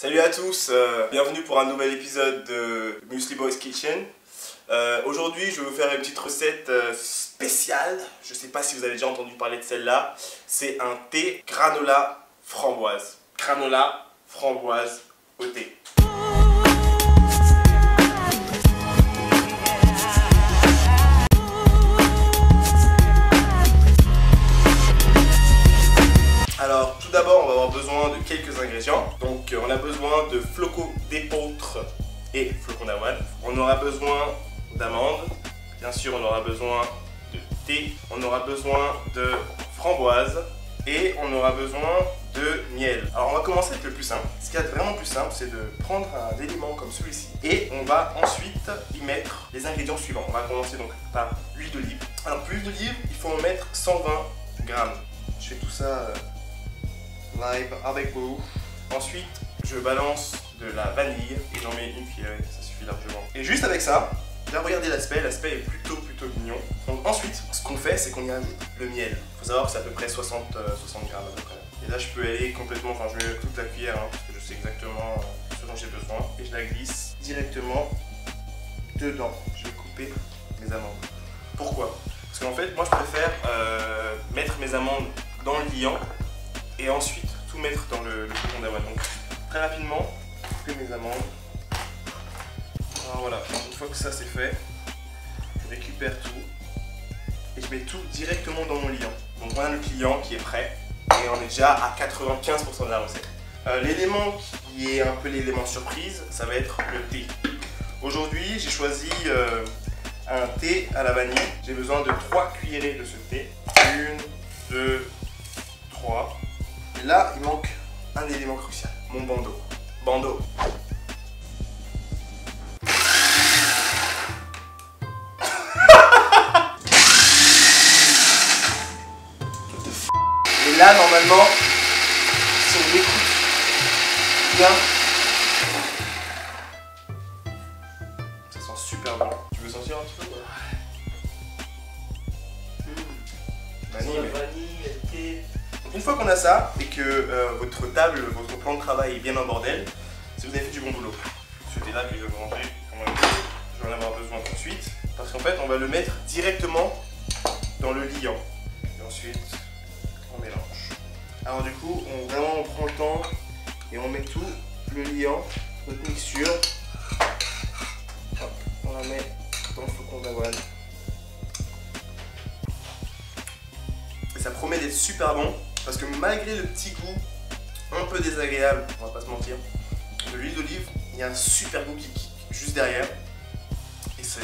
Salut à tous, bienvenue pour un nouvel épisode de Muesli Boys Kitchen. Aujourd'hui je vais vous faire une petite recette spéciale. Je ne sais pas si vous avez déjà entendu parler de celle-là. C'est un thé granola framboise. Granola framboise au thé. Alors tout d'abord on va avoir besoin de quelques ingrédients. Donc on a besoin de flocons d'épeautre et flocons d'avoine. On aura besoin d'amandes. Bien sûr on aura besoin de thé. On aura besoin de framboises. Et on aura besoin de miel. Alors on va commencer avec le plus simple. Ce qu'il y a de vraiment plus simple, c'est de prendre un élément comme celui-ci. Et on va ensuite y mettre les ingrédients suivants. On va commencer donc par l'huile d'olive. Alors pour l'huile d'olive, il faut en mettre 120 grammes. Je fais tout ça live avec vous. Ensuite, je balance de la vanille et j'en mets une cuillerée, ça suffit largement. Et juste avec ça, là regardez l'aspect est plutôt mignon. Donc ensuite, ce qu'on fait, c'est qu'on y ajoute le miel. Il faut savoir que c'est à peu près 60 grammes à peu près. Et là, je peux aller complètement, enfin je mets toute la cuillère hein, parce que je sais exactement ce dont j'ai besoin. Et je la glisse directement dedans. Je vais couper mes amandes. Pourquoi? Parce qu'en fait, moi je préfère mettre mes amandes dans le liant et ensuite tout mettre dans le flocon d'avoine. Donc très rapidement, couper mes amandes. Alors voilà, une fois que ça c'est fait, je récupère tout et je mets tout directement dans mon liant. Donc on a notre liant qui est prêt et on est déjà à 95% de la recette. L'élément qui est un peu l'élément surprise, ça va être le thé. Aujourd'hui j'ai choisi un thé à la vanille. J'ai besoin de 3 cuillerées de ce thé. 1, 2, 3. Et là, il manque un élément crucial, mon bandeau. Bandeau. Et là, normalement, si on écoute bien, ça sent super bon. Tu veux sentir un petit peu? Une fois qu'on a ça et que votre table, votre plan de travail est bien en bordel, si vous avez fait du bon boulot. Ce thé là que je vais vous ranger, je vais en avoir besoin tout de suite. Parce qu'en fait on va le mettre directement dans le liant. Et ensuite on mélange. Alors du coup on prend le temps et on met tout le liant, notre mixture. Hop, on la met dans le flocon d'avoine. Et ça promet d'être super bon. Parce que malgré le petit goût un peu désagréable, on va pas se mentir, de l'huile d'olive, il y a un super goût qui kick juste derrière. Et ça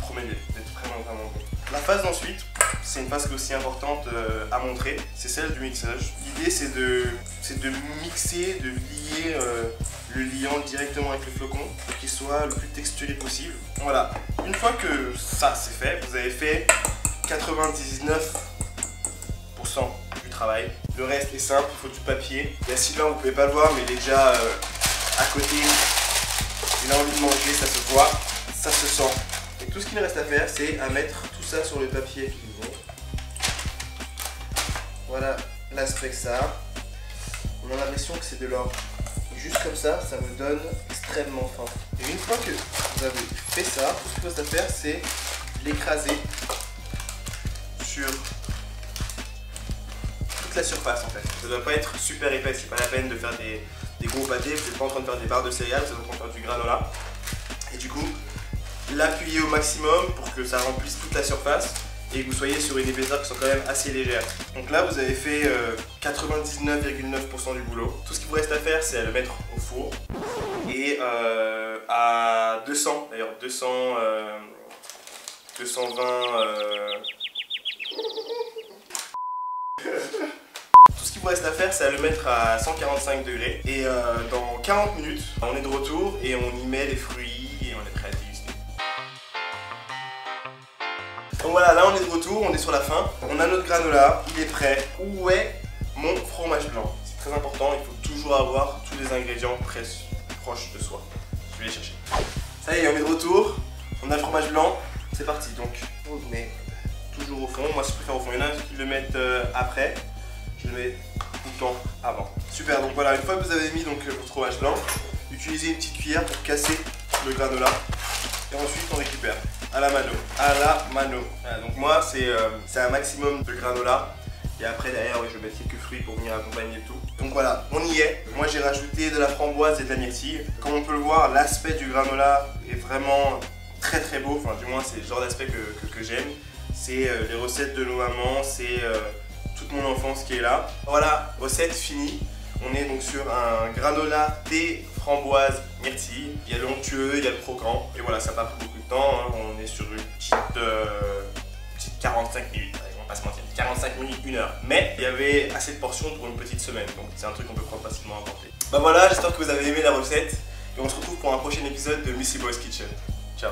promet d'être vraiment bon. La phase d'ensuite, c'est une phase qui est aussi importante à montrer, c'est celle du mixage. L'idée c'est de mixer, de lier le liant directement avec le flocon pour qu'il soit le plus texturé possible. Voilà, une fois que ça c'est fait, vous avez fait 99% du travail. Le reste est simple, il faut du papier. Il y a Sylvain, vous pouvez pas le voir, mais il est déjà à côté. Il a envie de manger, ça se voit, ça se sent. Et tout ce qu'il reste à faire, c'est à mettre tout ça sur le papier cuisine. Voilà l'aspect que ça a. On a l'impression que c'est de l'or. Juste comme ça, ça me donne extrêmement faim. Et une fois que vous avez fait ça, tout ce qu'il reste à faire, c'est l'écraser sur la surface en fait. Ça doit pas être super épais, c'est pas la peine de faire des gros pâtés, vous n'êtes pas en train de faire des barres de céréales, vous êtes en train de faire du granola. Et du coup, l'appuyer au maximum pour que ça remplisse toute la surface et que vous soyez sur une épaisseur qui sont quand même assez légère. Donc là, vous avez fait 99,9% du boulot. Tout ce qu'il vous reste à faire, c'est à le mettre au four et à 200, d'ailleurs 220. Tout ce qu'il vous reste à faire, c'est à le mettre à 145 degrés et dans 40 minutes, on est de retour et on y met les fruits et on est prêt à déguster. Donc voilà, là on est de retour, on est sur la fin. On a notre granola, il est prêt. Où est mon fromage blanc? C'est très important, il faut toujours avoir tous les ingrédients proches de soi. Je vais les chercher. Ça y est, on est de retour. On a le fromage blanc, c'est parti. Donc on le met toujours au fond. Moi je préfère au fond, il y en a qui le mettent après. Je le mets tout de temps avant. Super, donc voilà, une fois que vous avez mis donc, votre fromage blanc, utilisez une petite cuillère pour casser le granola. Et ensuite on récupère à la mano, à la mano. Voilà, donc moi c'est un maximum de granola. Et après derrière je vais mettre quelques fruits pour venir accompagner le tout. Donc voilà, on y est. Moi j'ai rajouté de la framboise et de la myrtille. Comme on peut le voir, l'aspect du granola est vraiment très très beau. Enfin du moins c'est le genre d'aspect que j'aime. C'est les recettes de nos mamans, c'est toute mon enfance qui est là. Voilà, recette finie. On est donc sur un granola thé, framboise, myrtille. Il y a le onctueux, il y a le croquant. Et voilà, ça n'a pas pris beaucoup de temps. Hein. On est sur une petite 45 minutes. On va pas se mentir. 45 minutes, 1 heure. Mais il y avait assez de portions pour une petite semaine. Donc c'est un truc qu'on peut prendre facilement à emporter. Bah voilà, j'espère que vous avez aimé la recette. Et on se retrouve pour un prochain épisode de Missy Boy's Kitchen. Ciao.